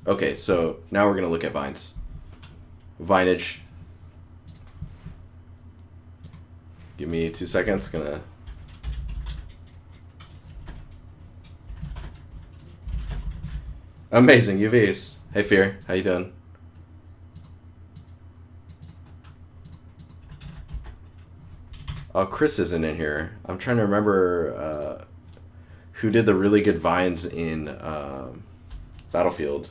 Okay, so now we're going to look at vines. Vinage. Give me 2 seconds. Gonna. Amazing UVs. Hey Fear, how you doing? Oh, Chris isn't in here. I'm trying to remember who did the really good vines in Battlefield.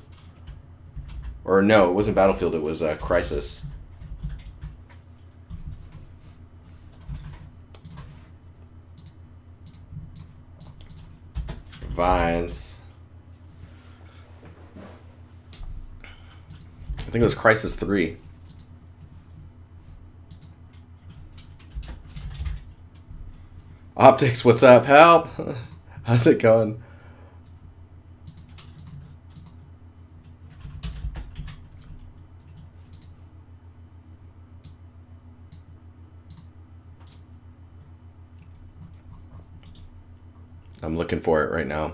Or no, it wasn't Battlefield. It was Crisis. Vines. I think it was Crisis 3. Optics, what's up? Help! How's it going? I'm looking for it right now.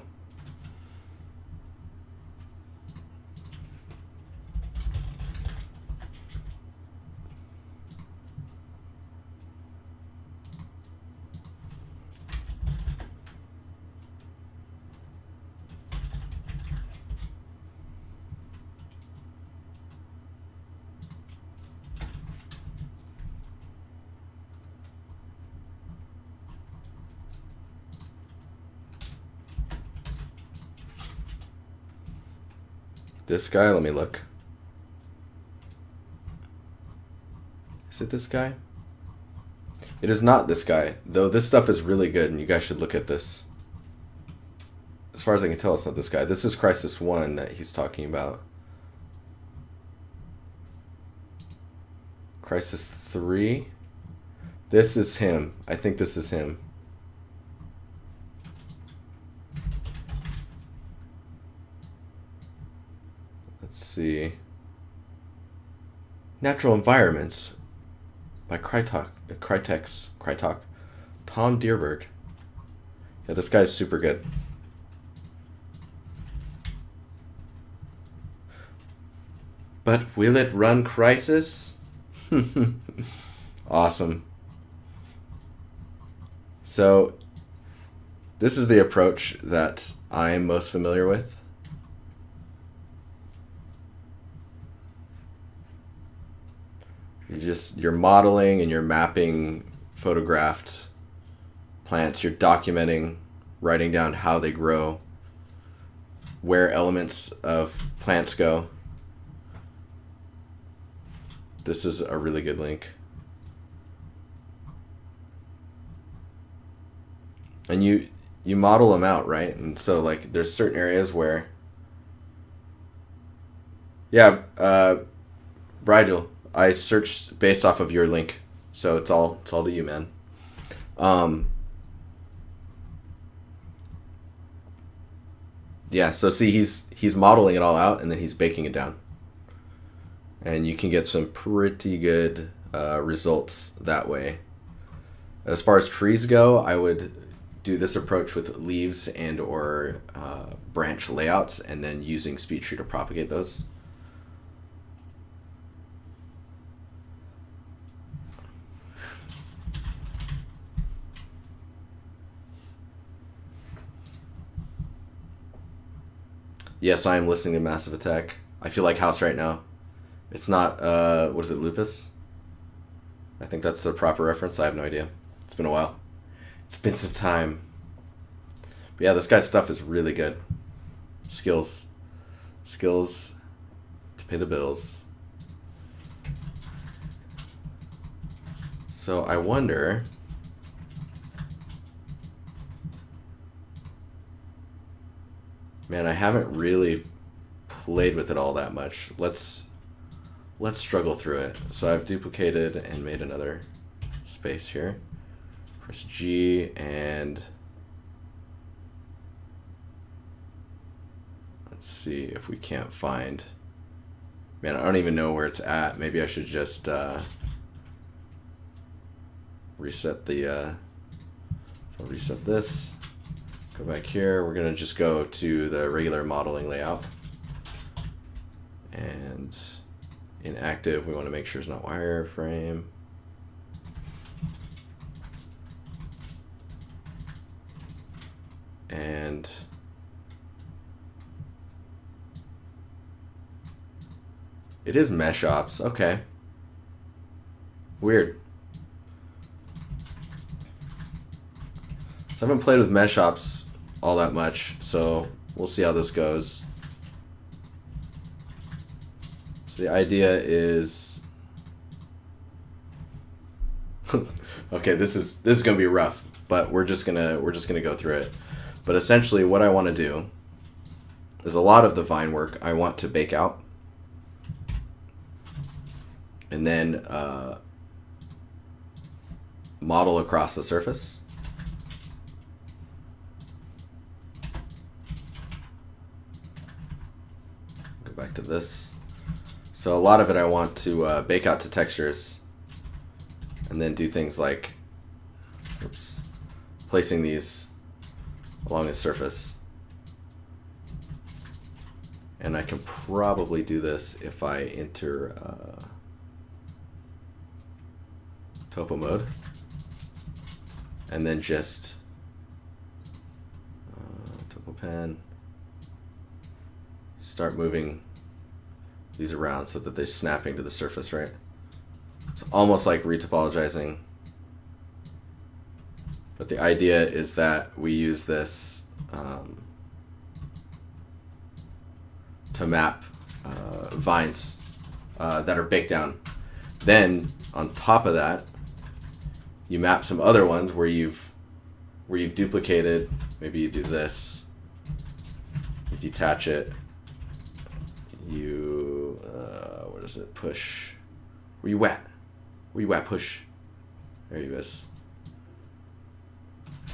This guy, let me look. Is it this guy? It is not this guy, though this stuff is really good and you guys should look at this. As far as I can tell, it's not this guy. This is Crisis 1 that he's talking about. Crisis 3. This is him. I think this is him. Let's see. Natural Environments by Krytok. Tom Deerberg. Yeah, this guy's super good. But will it run Crisis? Awesome. So, this is the approach that I'm most familiar with. You're modeling and you're mapping photographed plants. You're documenting, writing down how they grow, where elements of plants go. This is a really good link. And you model them out, right? And so like there's certain areas where, yeah, Bridal, I searched based off of your link, so it's all to you, man. Yeah, so see, he's modeling it all out and then he's baking it down, and you can get some pretty good results that way. As far as trees go, I would do this approach with leaves and or branch layouts, and then using Speedtree to propagate those. Yes, I am listening to Massive Attack. I feel like house right now. It's not, what is it, Lupus? I think that's the proper reference. I have no idea. It's been a while. It's been some time. But yeah, this guy's stuff is really good. Skills to pay the bills. So I wonder... Man, I haven't really played with it all that much. Let's struggle through it. So I've duplicated and made another space here. Press G and let's see if we can't find. Man, I don't even know where it's at. Maybe I should just reset the. So I'll reset this. Go back here. We're gonna just go to the regular modeling layout. And inactive, we want to make sure it's not wireframe. And it is mesh ops. Okay. Weird. So I haven't played with mesh ops all that much, so we'll see how this goes. So the idea is okay, this is gonna be rough, but we're just gonna go through it. But essentially what I want to do is a lot of the vine work I want to bake out. And then model across the surface. Go back to this. So a lot of it I want to bake out to textures and then do things like placing these along the surface. And I can probably do this if I enter topo mode and then just topo pen, start moving these around so that they're snapping to the surface, right? It's almost like retopologizing, but the idea is that we use this to map vines that are baked down. Then on top of that, you map some other ones where you've duplicated. Maybe you do this, you detach it, you what is it, push, where you at push, there you is.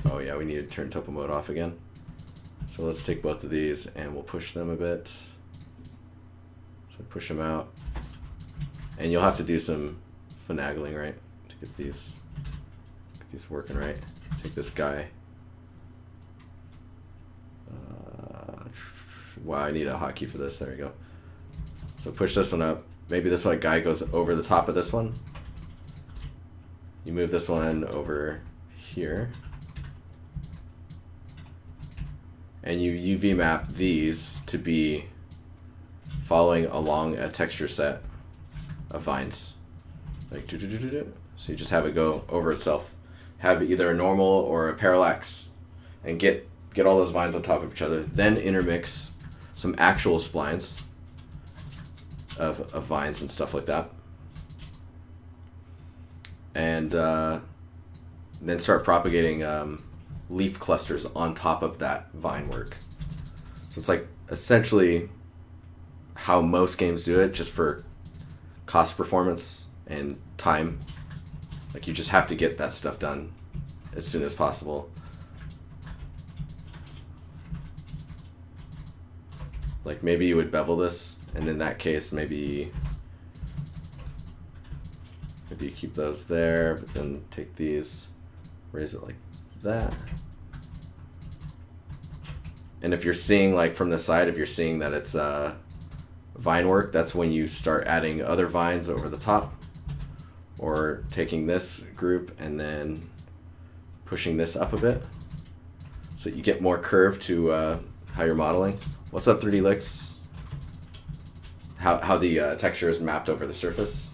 Oh yeah, we need to turn topo mode off again. So let's take both of these and we'll push them a bit. So push them out, and you'll have to do some finagling, right, to get these working right. Take this guy. Wow, I need a hotkey for this. There we go. So push this one up. Maybe this one guy goes over the top of this one. You move this one over here. And you UV map these to be following along a texture set of vines. Like so you just have it go over itself. Have either a normal or a parallax and get all those vines on top of each other. Then intermix some actual splines of vines and stuff like that. And then start propagating leaf clusters on top of that vine work. So it's like essentially how most games do it, just for cost performance and time. Like you just have to get that stuff done as soon as possible. Like maybe you would bevel this, and in that case maybe you keep those there, but then take these, raise it like that. And if you're seeing, like from the side, if you're seeing that it's vine work, that's when you start adding other vines over the top, or taking this group and then pushing this up a bit so you get more curve to how you're modeling. What's up, 3D Licks? How the texture is mapped over the surface.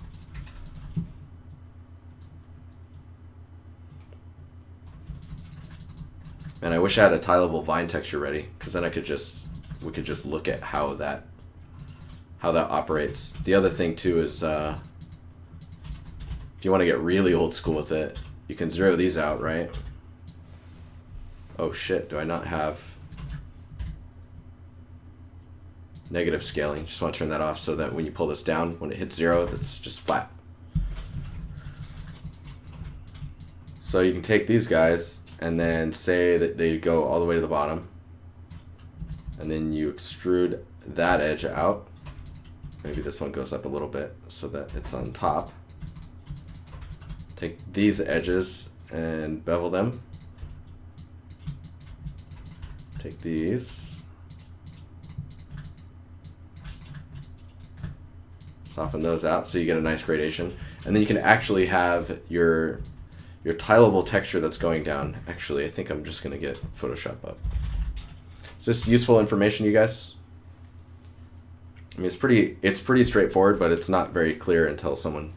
And I wish I had a tileable vine texture ready, because then we could just look at how that operates. The other thing too is if you want to get really old school with it, you can zero these out, right? Oh shit, do I not have negative scaling? Just want to turn that off so that when you pull this down, when it hits 0, that's just flat. So you can take these guys and then say that they go all the way to the bottom, and then you extrude that edge out. Maybe this one goes up a little bit so that it's on top. Take these edges and bevel them. Take these. Soften those out so you get a nice gradation. And then you can actually have your tileable texture that's going down. Actually, I think I'm just going to get Photoshop up. Is this useful information, you guys? I mean, it's pretty straightforward, but it's not very clear until someone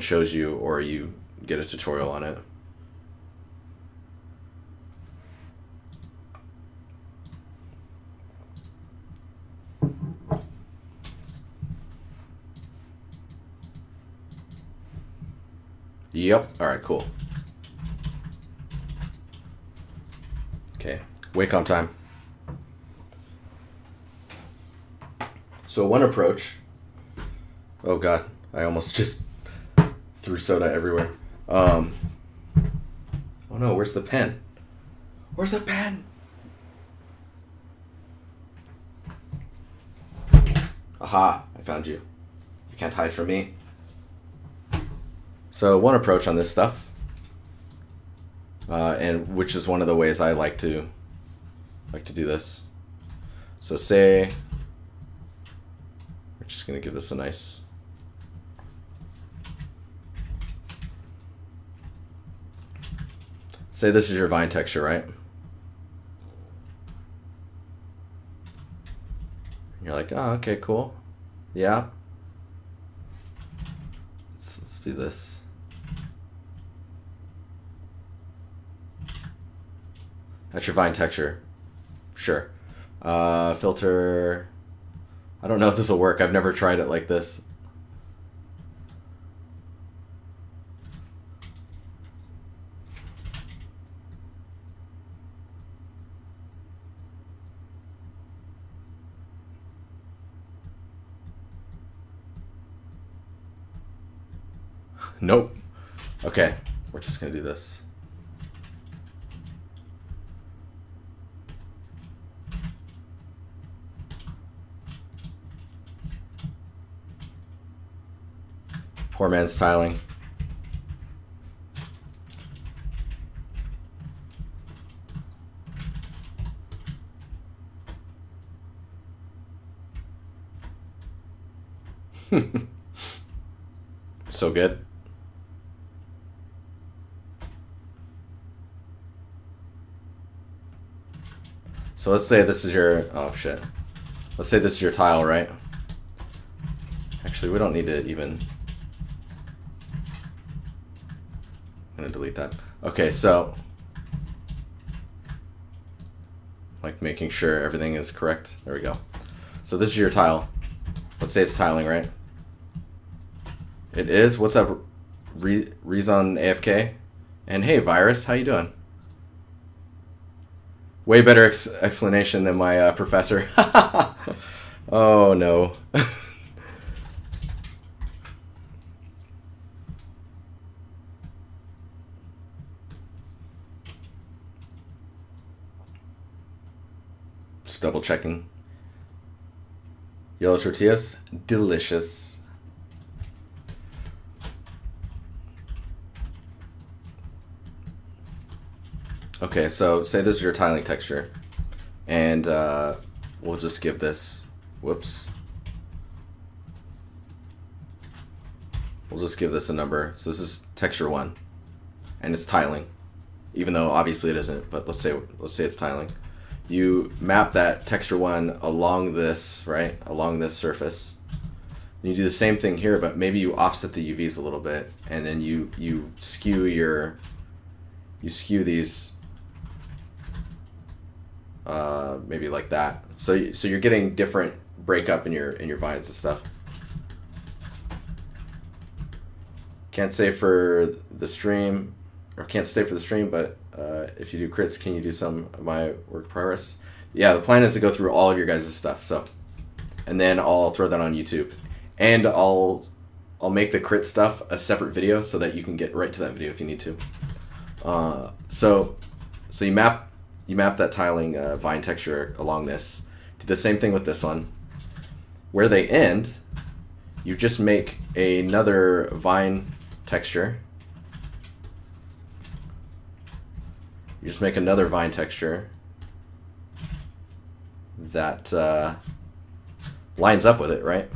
shows you or you get a tutorial on it. Yep. All right, cool. Okay, Wacom time. So one approach. Oh God, I almost just threw soda everywhere. Oh no, where's the pen? Where's the pen? Aha, I found you. You can't hide from me. So one approach on this stuff, and which is one of the ways I like to do this. So say we're just gonna give this a nice. Say this is your vine texture, right? You're like, oh, okay, cool. Yeah. Let's do this. That's your vine texture. Sure. Filter. I don't know if this will work. I've never tried it like this. Nope. Okay, we're just gonna do this. Poor man's tiling. So good. So let's say this is your, oh shit. Let's say this is your tile, right? Actually, we don't need to even. I'm gonna delete that. Okay, so like making sure everything is correct. There we go. So this is your tile. Let's say it's tiling, right? It is. What's up, Rezon AFK? And hey, Virus, how you doing? Way better explanation than my professor. Oh no. Just double checking. Yellow tortillas, delicious. Okay, so say this is your tiling texture, and we'll just give this, whoops. We'll just give this a number. So this is texture 1, and it's tiling, even though obviously it isn't. But let's say it's tiling. You map that texture 1 along this, right, along this surface. And you do the same thing here, but maybe you offset the UVs a little bit, and then you skew these. Maybe like that. So you're getting different breakup in your vines and stuff. Can't say for the stream, or can't stay for the stream, but if you do crits, can you do some of my work progress? Yeah, the plan is to go through all of your guys' stuff. So, and then I'll throw that on YouTube, and I'll make the crit stuff a separate video so that you can get right to that video if you need to. So you map that tiling vine texture along this. Do the same thing with this one. Where they end, you just make another vine texture. You just make another vine texture that lines up with it, right?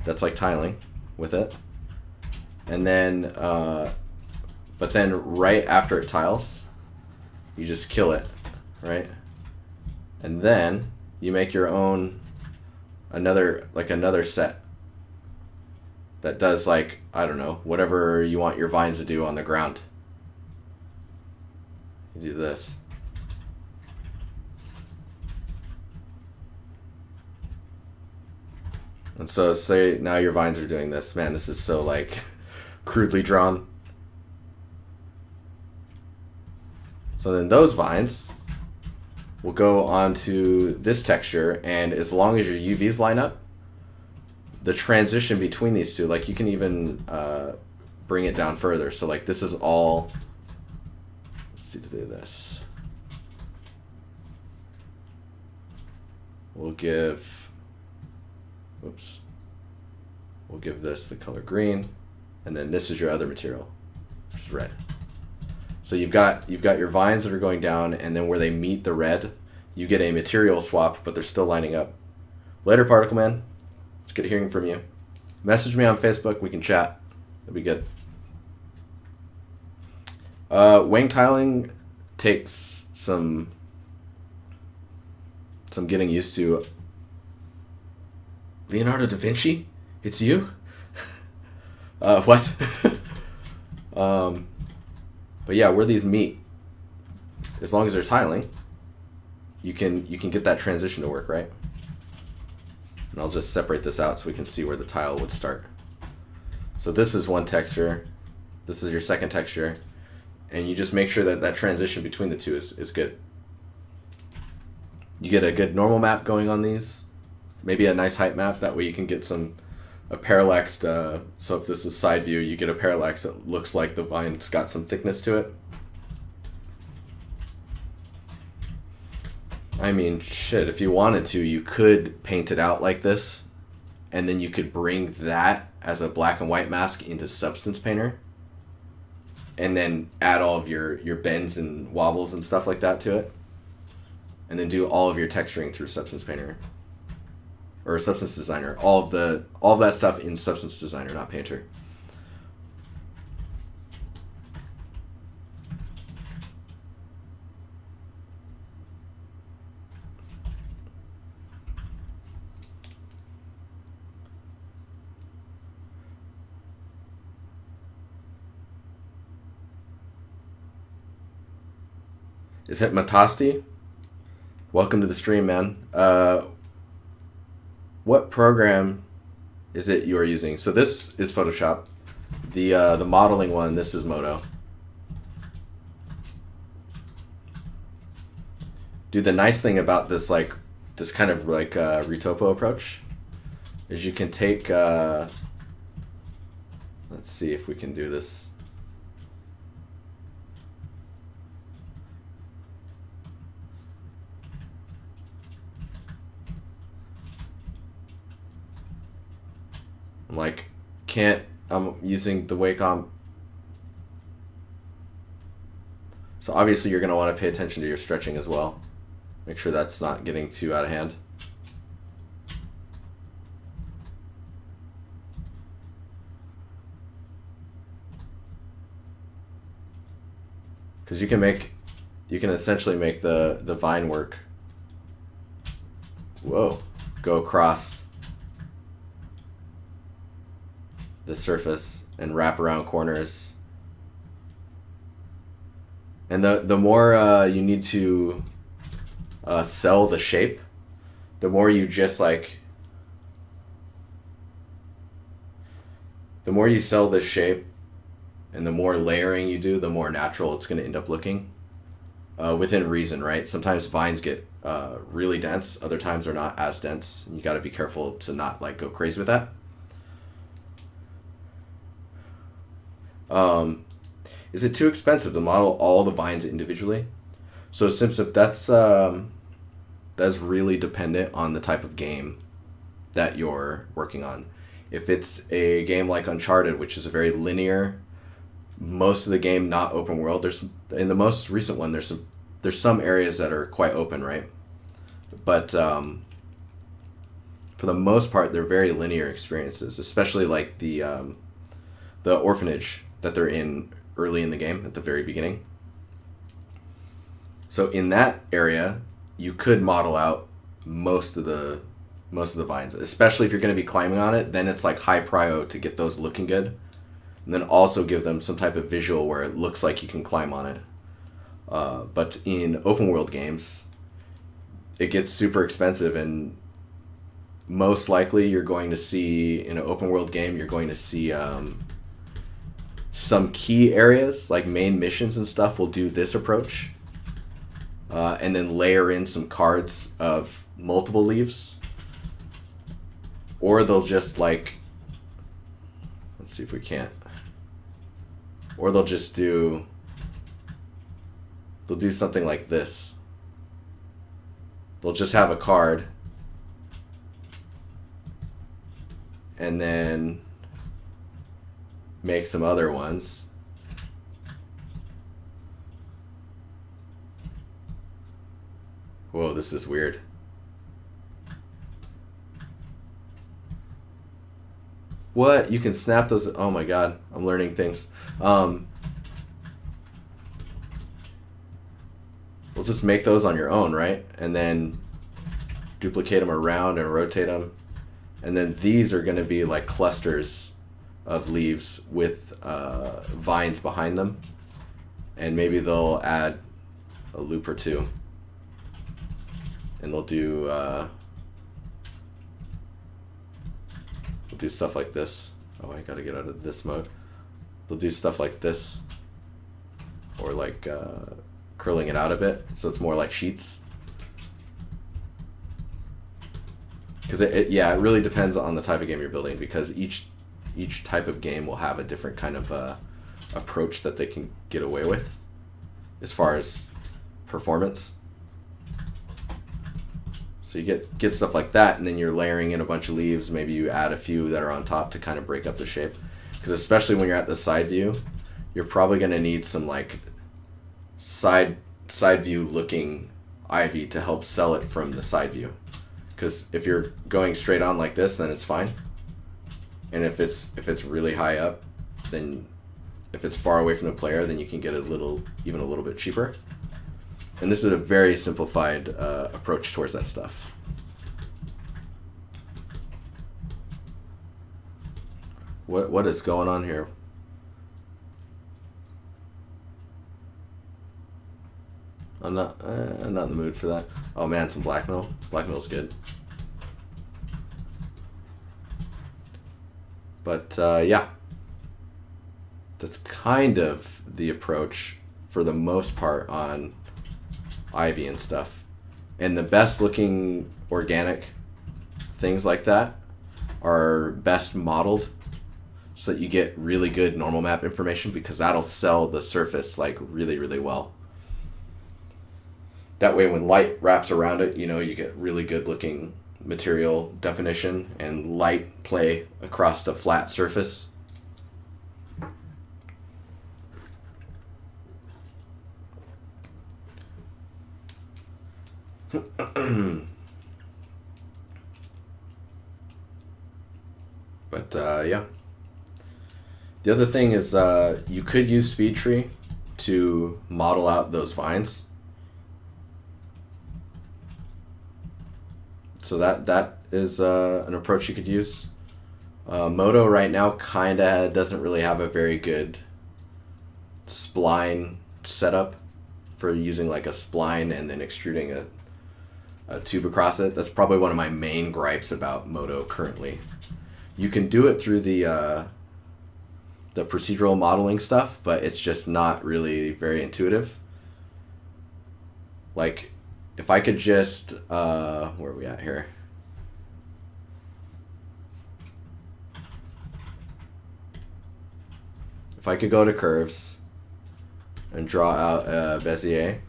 that's like tiling with it. And then, but then right after it tiles, you just kill it, right? And then you make your own, another set that does like, I don't know, whatever you want your vines to do on the ground. You do this. And so say now your vines are doing this. Man, this is so like crudely drawn. So then those vines will go onto this texture, and as long as your UVs line up, the transition between these two, like you can even bring it down further. So like this is all, let's do this. We'll give, oops. We'll give this the color green, and then this is your other material, which is red. So you've got your vines that are going down, and then where they meet the red, you get a material swap, but they're still lining up. Later, Particle Man. It's good hearing from you. Message me on Facebook. We can chat. It'll be good. Wing tiling takes some getting used to. Leonardo da Vinci? It's you? What? But yeah, where these meet, as long as they're tiling, you can get that transition to work, right? And I'll just separate this out so we can see where the tile would start. So this is one texture, this is your second texture, and you just make sure that that transition between the two is good. You get a good normal map going on these, maybe a nice height map, that way you can get a parallaxed, so if this is side view, you get a parallax that looks like the vine's got some thickness to it. I mean, shit, if you wanted to, you could paint it out like this, and then you could bring that as a black and white mask into Substance Painter, and then add all of your bends and wobbles and stuff like that to it, and then do all of your texturing through Substance Painter. Or Substance Designer. All of that stuff in Substance Designer, not Painter. Is it Matasti? Welcome to the stream, man. What program is it you are using? So this is Photoshop. The modeling one, this is Modo. Dude, the nice thing about this kind of like retopo approach is you can take, let's see if we can do this. I'm using the Wacom. So obviously you're going to want to pay attention to your stretching as well. Make sure that's not getting too out of hand. Because you can essentially make the vine work. Whoa, go across the surface and wrap around corners. And the more you need to sell the shape, the more you just like, the more you sell this shape and the more layering you do, the more natural it's going to end up looking, within reason, right? Sometimes vines get really dense, other times they're not as dense, and you got to be careful to not like go crazy with that. Is it too expensive to model all the vines individually? So Simpsons, that's really dependent on the type of game that you're working on. If it's a game like Uncharted, which is a very linear, most of the game not open world. In the most recent one, there's some areas that are quite open, right? But for for the most part, they're very linear experiences, especially like the orphanage that they're in early in the game at the very beginning. So in that area, you could model out most of the vines, especially if you're going to be climbing on it. Then it's like high prio to get those looking good, and then also give them some type of visual where it looks like you can climb on it. But in open world games, it gets super expensive, and most likely you're going to see in an open world game, you're going to see some key areas like main missions and stuff will do this approach, and then layer in some cards of multiple leaves, or they'll just like, let's see if we can't, or they'll just do, they'll do something like this. They'll just have a card and then make some other ones. Whoa, this is weird. What? You can snap those? Oh my god, I'm learning things. We'll just make those on your own, right? And then duplicate them around and rotate them. And then these are going to be like clusters of leaves with vines behind them. And maybe they'll add a loop or two. And they'll do stuff like this. Oh, I gotta get out of this mode. They'll do stuff like this. Or like curling it out a bit so it's more like sheets. Because it really depends on the type of game you're building, because each type of game will have a different kind of approach that they can get away with as far as performance. So you get stuff like that, and then you're layering in a bunch of leaves. Maybe you add a few that are on top to kind of break up the shape. Because especially when you're at the side view, you're probably going to need some like side view looking ivy to help sell it from the side view. Because if you're going straight on like this, then it's fine. And if it's really high up, then if it's far away from the player, then you can get even a little bit cheaper. And this is a very simplified approach towards that stuff. What is going on here? I'm not in the mood for that. Oh man, some blackmail. Blackmail's good. But yeah, that's kind of the approach for the most part on ivy and stuff. And the best looking organic things like that are best modeled so that you get really good normal map information, because that'll sell the surface like really, really well. That way when light wraps around it, you get really good looking material definition and light play across the flat surface. But yeah. The other thing is you could use Speedtree to model out those vines. So that is an approach you could use. Modo right now kind of doesn't really have a very good spline setup for using like a spline and then extruding a tube across it. That's probably one of my main gripes about Modo currently. You can do it through the procedural modeling stuff, but it's just not really very intuitive. Like, if I could just, where are we at here? If I could go to curves and draw out a Bezier.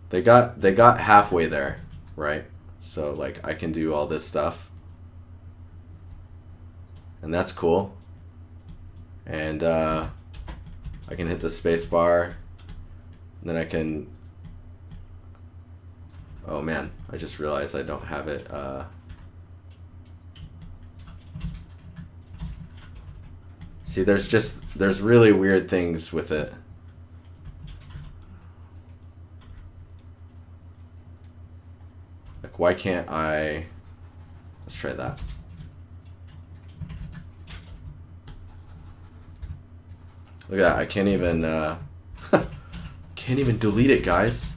They got halfway there, right? So like I can do all this stuff. And that's cool. And I can hit the space bar. And then I can Oh man, I just realized I don't have it. See, there's really weird things with it. Like, why can't I... Let's try that. Look at that, I can't even, can't even delete it, guys.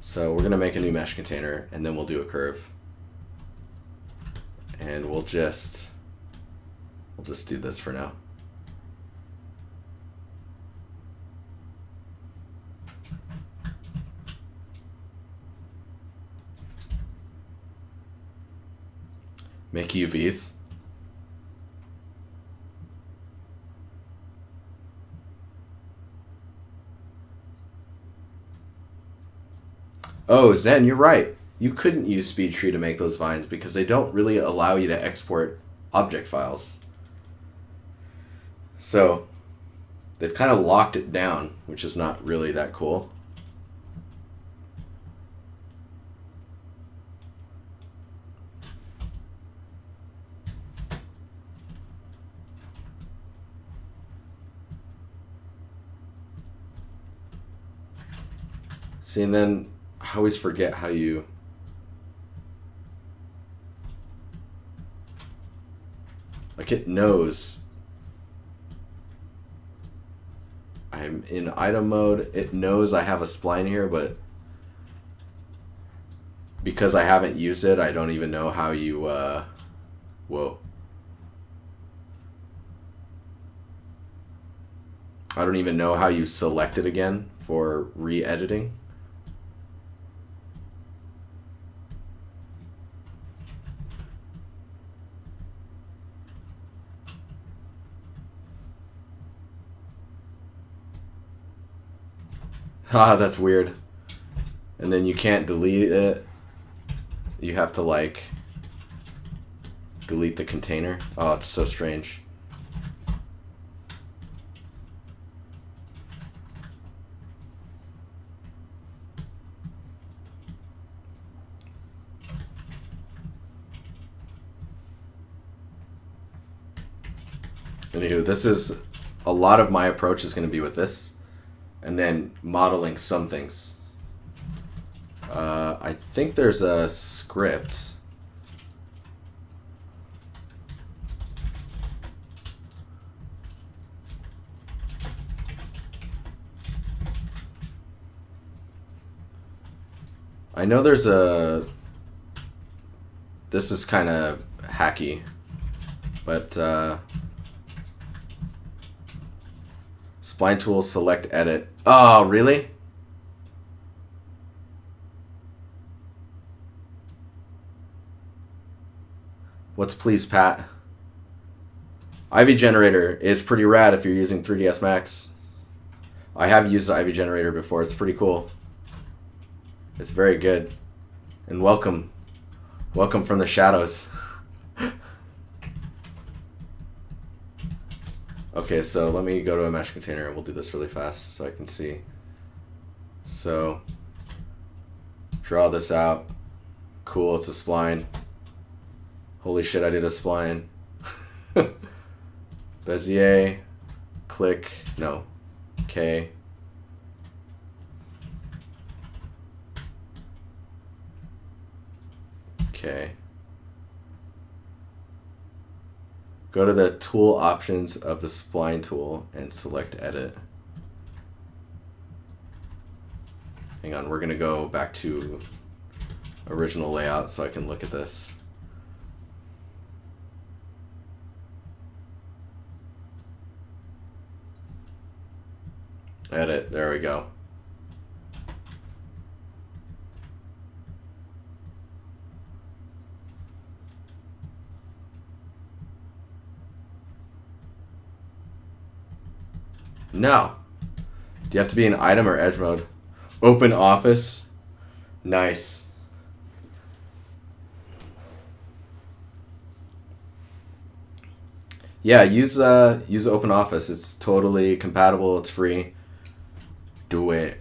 So we're gonna make a new mesh container, and then we'll do a curve. And we'll just do this for now. Make UVs. Oh, Zen, you're right. You couldn't use Speedtree to make those vines because they don't really allow you to export object files. So they've kind of locked it down, which is not really that cool. See, and then I always forget how you... Like, it knows I'm in item mode. It knows I have a spline here, but because I haven't used it, I don't even know how you... Whoa. I don't even know how you select it again for re-editing. Ah, that's weird. And then you can't delete it. You have to, like, delete the container. Oh, it's so strange. Anywho, this is... A lot of my approach is going to be with this. And then modeling some things. I think there's a script. I know there's a... This is kind of hacky, but... Spline tool, select, edit. Oh, really? What's please, Pat? Ivy generator is pretty rad if you're using 3ds Max. I have used the Ivy generator before. It's pretty cool. It's very good. And welcome. Welcome from the shadows. Okay, so let me go to a mesh container and we'll do this really fast so I can see. So, draw this out. Cool, it's a spline. Holy shit, I did a spline. Bezier, click, no, K. Okay. Go to the tool options of the spline tool and select edit. Hang on, we're gonna go back to original layout so I can look at this. Edit, there we go. No. Do you have to be in item or edge mode? Open office. Nice. Yeah, use OpenOffice. It's totally compatible. It's free. Do it.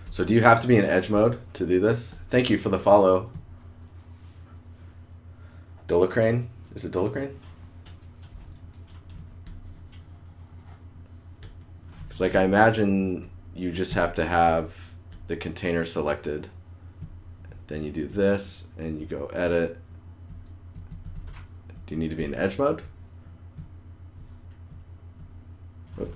So do you have to be in edge mode to do this? Thank you for the follow. Dolocrane? Is it Dolocrane? It's like I imagine you just have to have the container selected. Then you do this and you go edit. Do you need to be in edge mode? Whoop.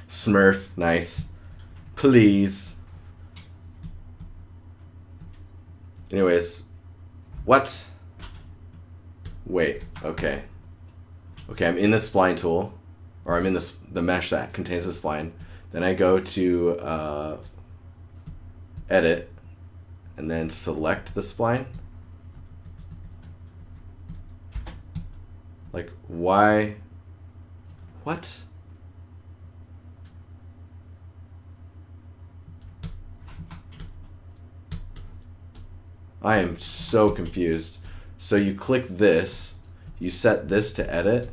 Smurf, nice. Please. Anyways, what? Wait, okay. Okay, I'm in the spline tool, or I'm in the mesh that contains the spline. Then I go to edit, and then select the spline. Like, why? What? I am so confused. So you click this, you set this to edit,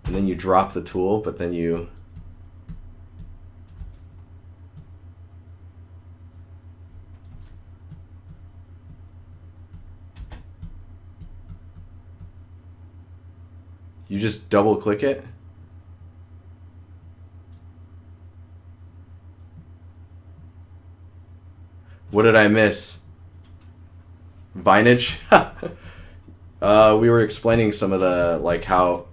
and then you drop the tool, but then you... You just double click it. What did I miss? Vinage? We were explaining some of the, like, how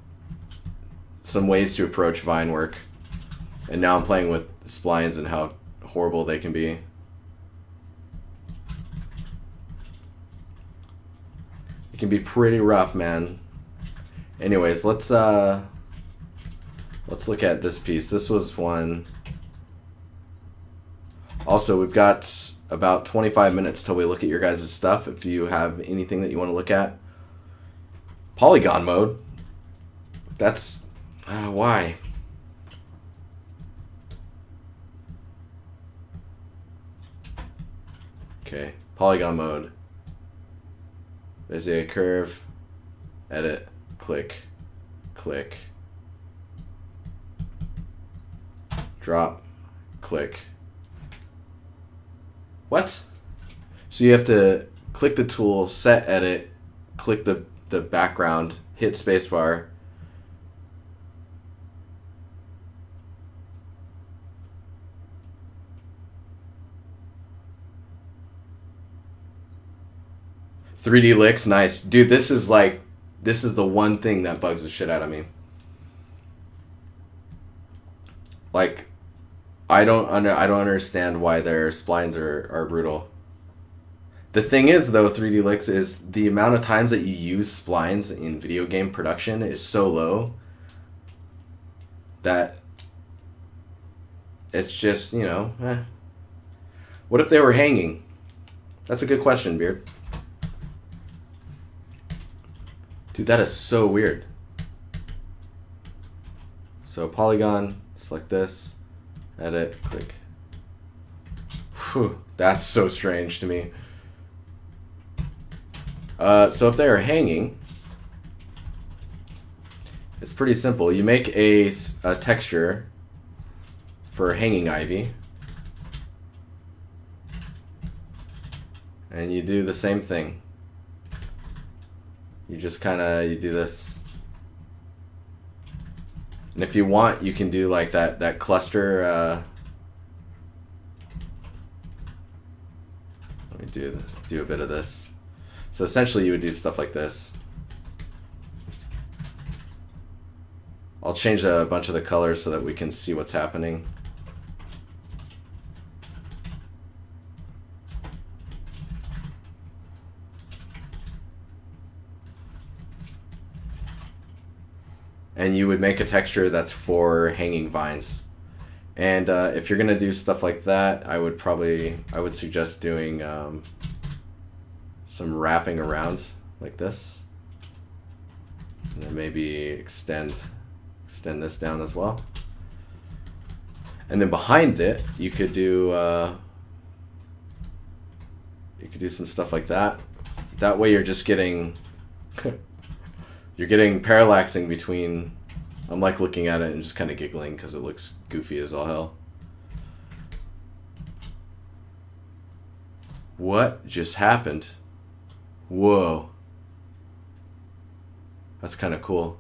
some ways to approach Vine work. And now I'm playing with splines and how horrible they can be. It can be pretty rough, man. Anyways, let's look at this piece. This was one. Also, we've got about 25 minutes till we look at your guys' stuff. If you have anything that you want to look at. Polygon mode. That's... why? Okay, polygon mode. There's a curve. Edit. Click. Click. Drop. Click. What? So you have to click the tool, set edit, click the background, hit spacebar. "3D licks, nice. Dude, this is the one thing that bugs the shit out of me. Like, I don't understand why their splines are brutal. The thing is, though, 3D licks, is the amount of times that you use splines in video game production is so low that it's just, you know, What if they were hanging? That's a good question, Beard. Dude, that is so weird. So polygon, select this, edit, click. Whew, that's so strange to me. So if they are hanging, it's pretty simple. You make a texture for hanging ivy, and you do the same thing. You just you do this. And if you want, you can do like that cluster. Let me do a bit of this. So essentially you would do stuff like this. I'll change a bunch of the colors so that we can see what's happening. And you would make a texture that's for hanging vines. And if you're gonna do stuff like that, I would suggest doing some wrapping around like this. And then maybe extend this down as well. And then behind it, you could do some stuff like that. That way you're just getting you're getting parallaxing between. I'm like looking at it and just kind of giggling because it looks goofy as all hell. What just happened? Whoa. That's kind of cool.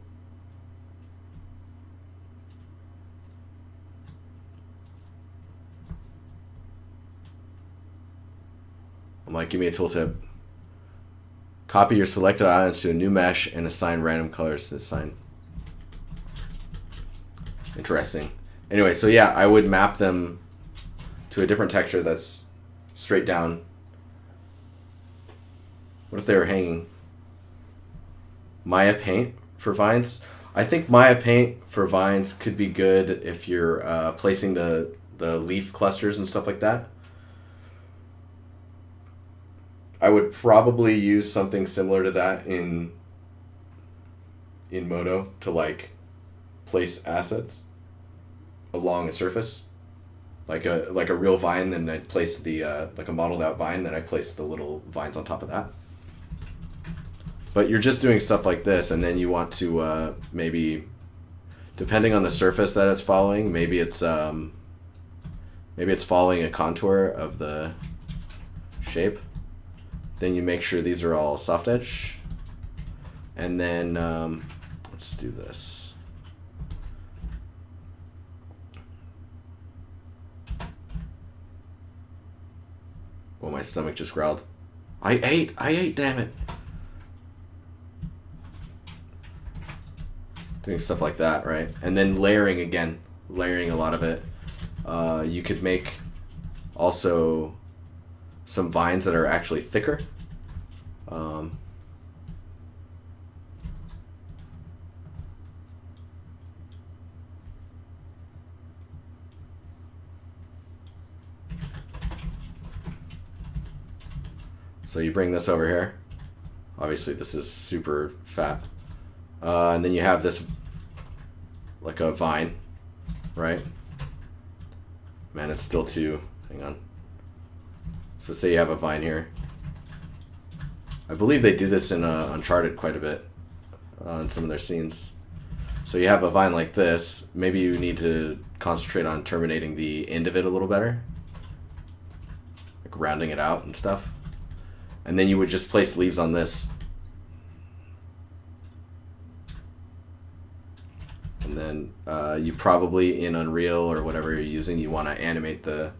I'm like, give me a tooltip. Copy your selected islands to a new mesh and assign random colors to the sign. Interesting. Anyway, so yeah, I would map them to a different texture that's straight down. What if they were hanging? Maya Paint for vines? I think Maya Paint for vines could be good if you're placing the leaf clusters and stuff like that. I would probably use something similar to that in Modo to like place assets along a surface, like a real vine, and I'd place the like a modeled out vine, then I'd place the little vines on top of that. But you're just doing stuff like this, and then you want to maybe, depending on the surface that it's following, maybe it's following a contour of the shape. Then you make sure these are all soft edge. And then, let's do this. Oh, my stomach just growled. I ate, damn it. Doing stuff like that, right? And then layering again. Layering a lot of it. You could make also some vines that are actually thicker. So you bring this over here. Obviously this is super fat. And then you have this like a vine, right? Man, it's still too, hang on. So say you have a vine here. I believe they do this in Uncharted quite a bit in some of their scenes. So you have a vine like this. Maybe you need to concentrate on terminating the end of it a little better. Like rounding it out and stuff. And then you would just place leaves on this. And then you probably, in Unreal or whatever you're using, you want to animate the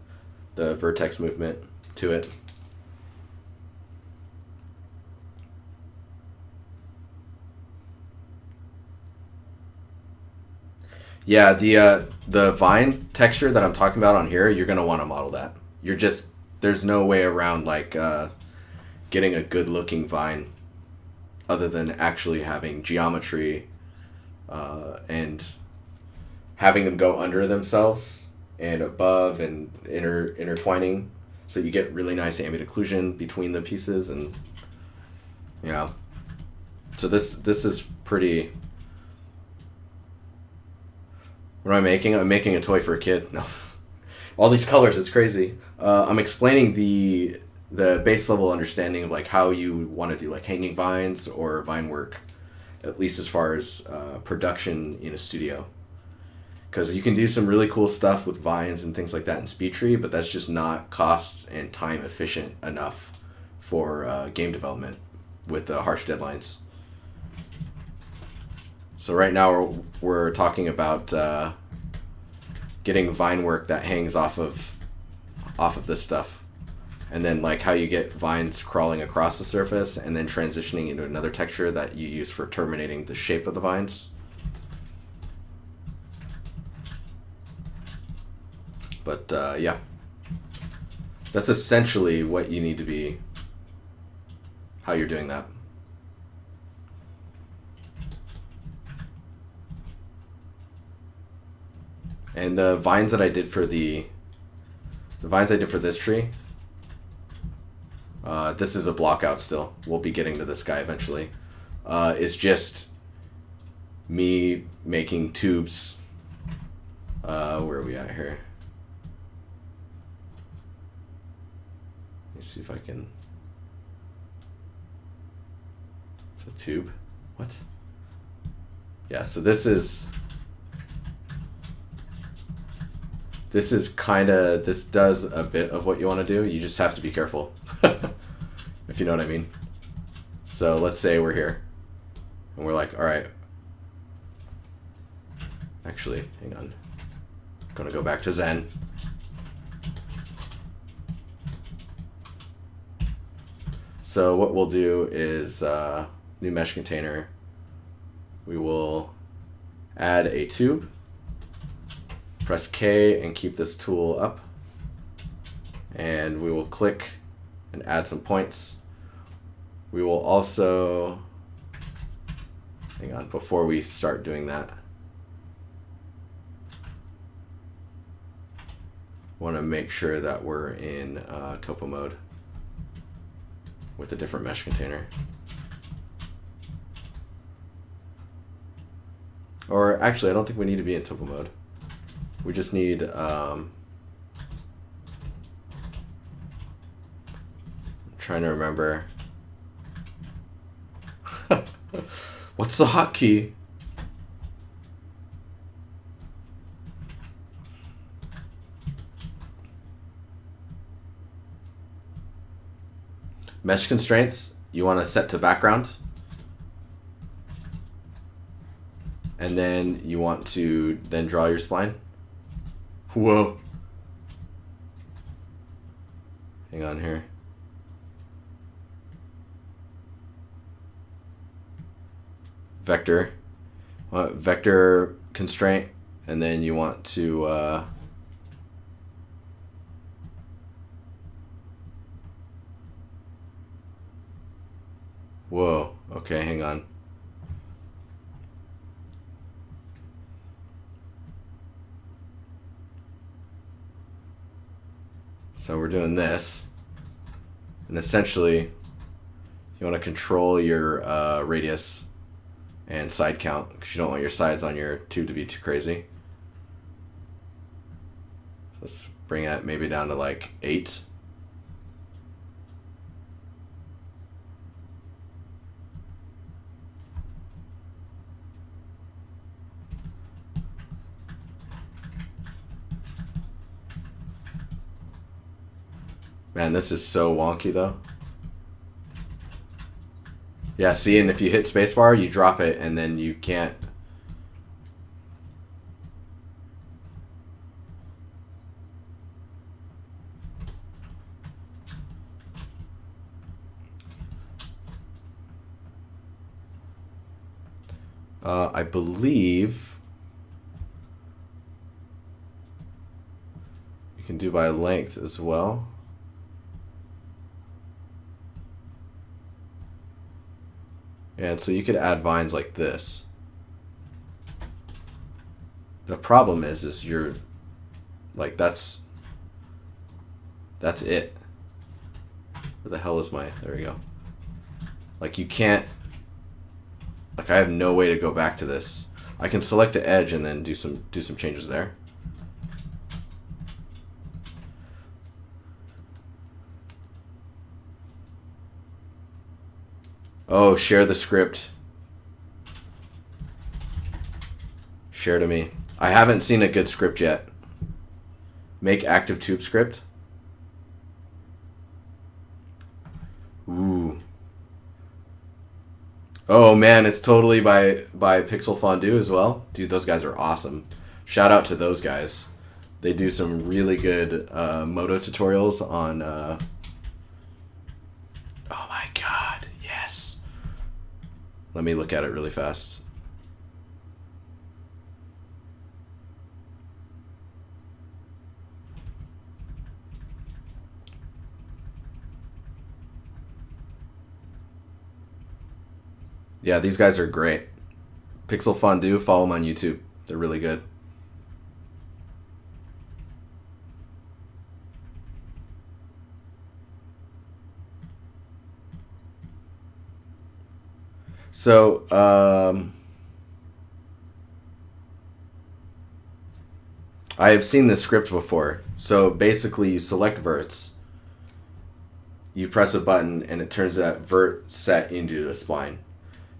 vertex movement to it. Yeah, the vine texture that I'm talking about on here, you're going to want to model that. There's no way around like getting a good looking vine other than actually having geometry and having them go under themselves and above and intertwining, so you get really nice ambient occlusion between the pieces. And yeah, so this is pretty. What am I making? I'm making a toy for a kid. No, all these colors, it's crazy. I'm explaining the base level understanding of like how you want to do like hanging vines or vine work, at least as far as production in a studio. Because you can do some really cool stuff with vines and things like that in Speedtree, but that's just not cost and time efficient enough for game development with the harsh deadlines. So right now we're talking about getting vine work that hangs off of this stuff, and then like how you get vines crawling across the surface and then transitioning into another texture that you use for terminating the shape of the vines. But yeah, that's essentially what you need to be, how you're doing that. And the vines that I did for the vines I did for this tree, this is a block out still. We'll be getting to this guy eventually. Is just me making tubes. Where are we at here? Let me see if I can. So tube, what? Yeah, so this is this does a bit of what you want to do. You just have to be careful, if you know what I mean. So let's say we're here, and we're like, all right. Actually, hang on. I'm gonna go back to Zen. So what we'll do is new mesh container. We will add a tube. Press K and keep this tool up. And we will click and add some points. We will also, hang on, before we start doing that, want to make sure that we're in topo mode with a different mesh container. Or actually, I don't think we need to be in topo mode. We just need I'm trying to remember. What's the hotkey? Mesh constraints, you want to set to background. And then you want to then draw your spline. Whoa. Hang on here. Vector. Vector constraint, and then you want to whoa, okay, hang on. So we're doing this, and essentially you want to control your radius and side count, because you don't want your sides on your tube to be too crazy. Let's bring it maybe down to like 8. Man, this is so wonky though. Yeah, see, and if you hit spacebar, you drop it, and then you can't. I believe you can do by length as well. And so you could add vines like this. The problem is you're like, that's it. Where the hell is my, there we go. Like you can't, like I have no way to go back to this. I can select the edge and then do some changes there. Oh, share the script. Share to me. I haven't seen a good script yet. Make active tube script. Ooh. Oh man, it's totally by Pixel Fondue as well. Dude, those guys are awesome. Shout out to those guys. They do some really good Modo tutorials on... oh my god, yes. Let me look at it really fast. Yeah, these guys are great. Pixel Fondue, follow them on YouTube. They're really good. So, I have seen this script before. So basically you select verts, you press a button, and it turns that vert set into a spline.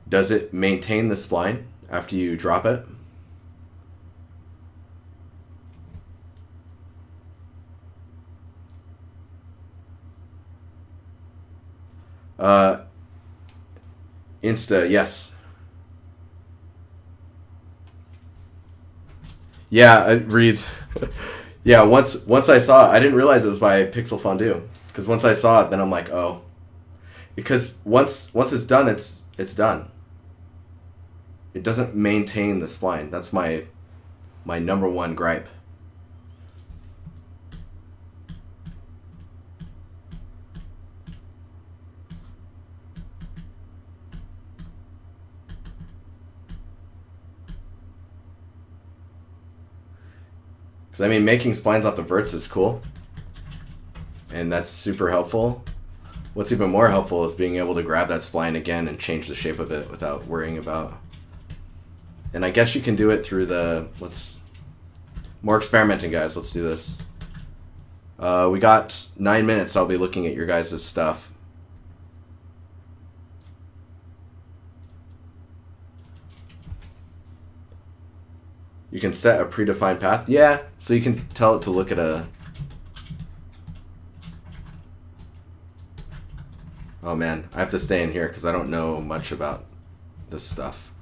Does it maintain the spline after you drop it? Insta, yes. Yeah, it reads. Yeah, once I saw it, I didn't realize it was by Pixel Fondue. Because once I saw it, then I'm like, oh. Because once it's done, it's done. It doesn't maintain the spline. That's my number one gripe. Because, I mean, making splines off the verts is cool. And that's super helpful. What's even more helpful is being able to grab that spline again and change the shape of it without worrying about... And I guess you can do it through the... More experimenting, guys. Let's do this. We got 9 minutes. I'll be looking at your guys' stuff. You can set a predefined path. Yeah, so you can tell it to look at a... Oh man, I have to stay in here because I don't know much about this stuff.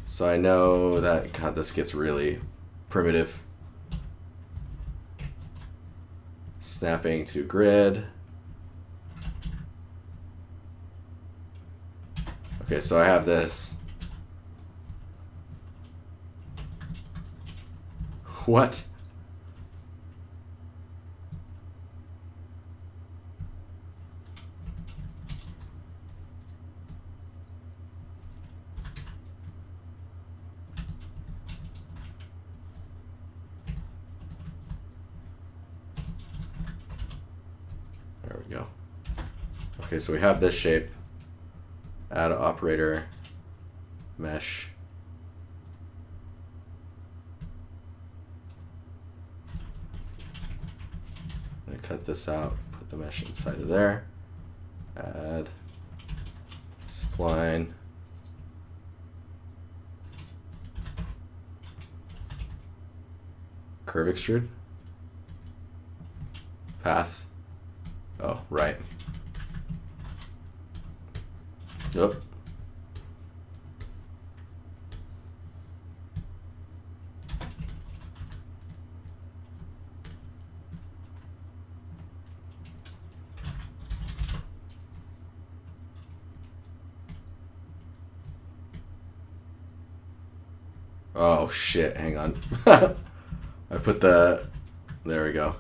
So I know that, God, this gets really primitive. Snapping to grid. Okay, so I have this. What? There we go. Okay, so we have this shape. Add operator, mesh. I'm gonna cut this out, put the mesh inside of there. Add spline. Curve extrude. Path. Oh, right. Yep. Oh shit, hang on. I put the... There we go.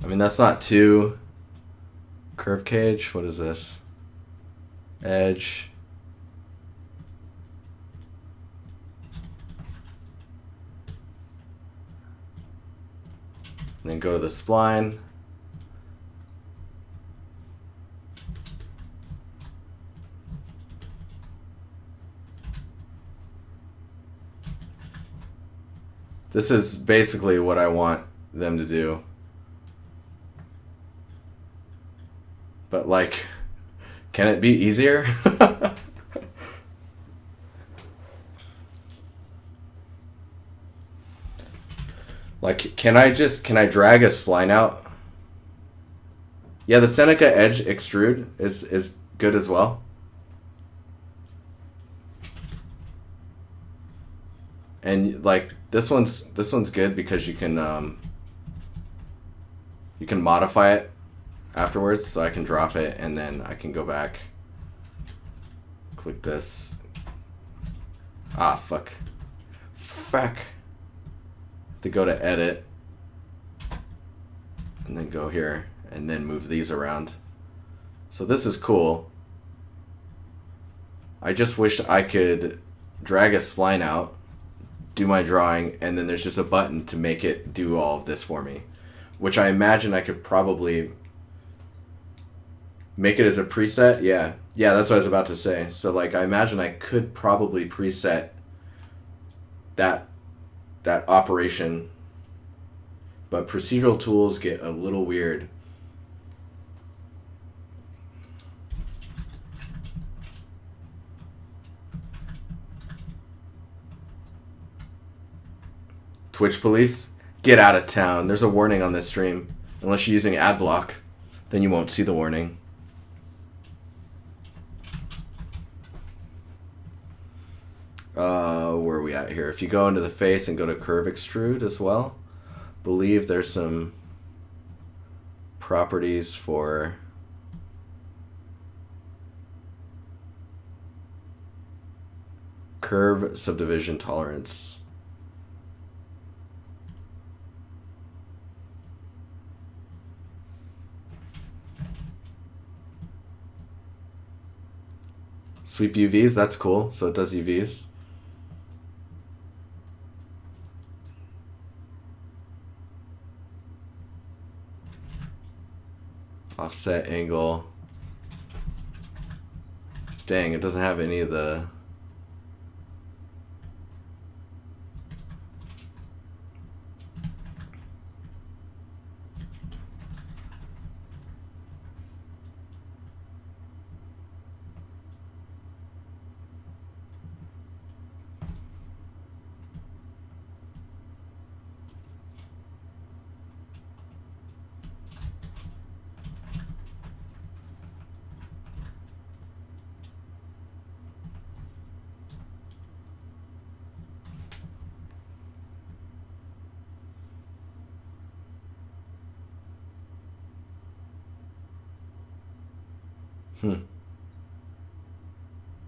I mean, that's not too... Curve cage, what is this? Edge. And then go to the spline. This is basically what I want them to do. But, like, can it be easier? Like, can I drag a spline out? Yeah, the Seneca Edge extrude is good as well. And, like, this one's good because you can modify it afterwards, so I can drop it and then I can go back, click this, Ah, fuck. Fuck. To go to edit. And then go here. And then move these around. So this is cool. I just wish I could drag a spline out, do my drawing, and then there's just a button to make it do all of this for me. Which I imagine I could probably make it as a preset. Yeah. Yeah, that's what I was about to say. So like I imagine I could probably preset that operation. But procedural tools get a little weird. Twitch police, get out of town. There's a warning on this stream. Unless you're using ad block, then you won't see the warning. Where are we at here? If you go into the face and go to curve extrude as well, believe there's some properties for curve subdivision tolerance. Sweep UVs, that's cool. So it does UVs. Offset angle. Dang, it doesn't have any of the...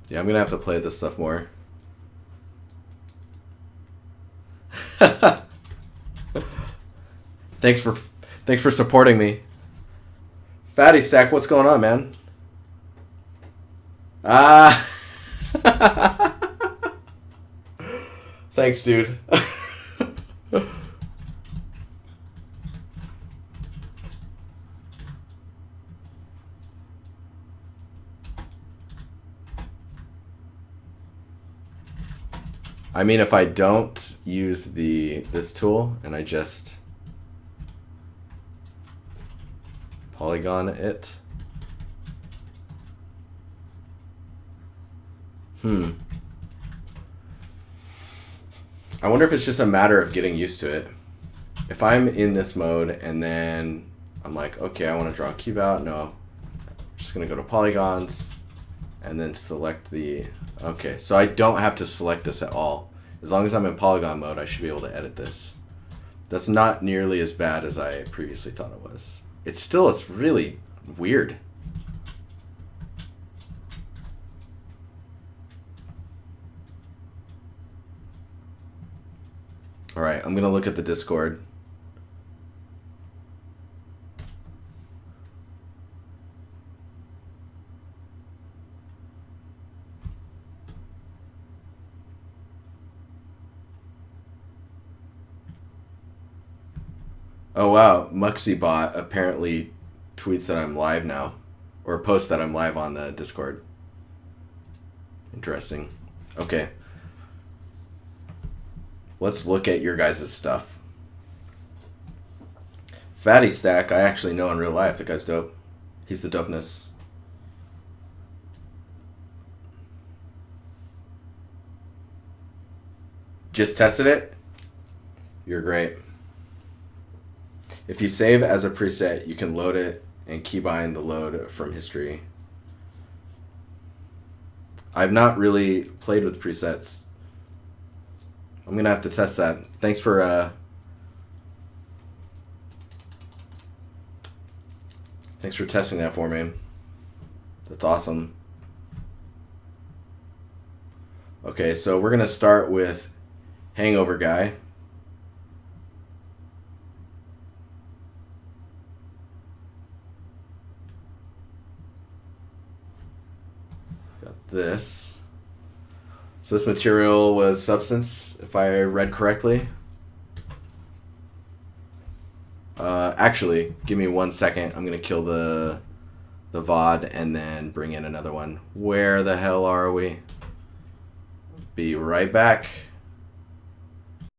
Yeah, I'm gonna have to play this stuff more. Thanks for supporting me. Fatty Stack, what's going on, man? Ah. Thanks, dude. I mean, if I don't use this tool and I just polygon it. I wonder if it's just a matter of getting used to it. If I'm in this mode and then I'm like, okay, I want to draw a cube out. No, I'm just going to go to polygons and then select the... Okay, so I don't have to select this at all. As long as I'm in polygon mode, I should be able to edit this. That's not nearly as bad as I previously thought it was. It's really weird. All right, I'm gonna look at the Discord. Oh wow, MuxieBot apparently tweets that I'm live now, or posts that I'm live on the Discord. Interesting. Okay. Let's look at your guys' stuff. Fatty Stack, I actually know in real life. The guy's dope. He's the dopeness. Just tested it? You're great. If you save as a preset, you can load it and keybind the load from history. I've not really played with presets. I'm going to have to test that. Thanks for testing that for me. That's awesome. Okay, so we're going to start with Hangover Guy. Got this. So this material was Substance, if I read correctly. Actually, give me 1 second. I'm going to kill the VOD and then bring in another one. Where the hell are we? Be right back.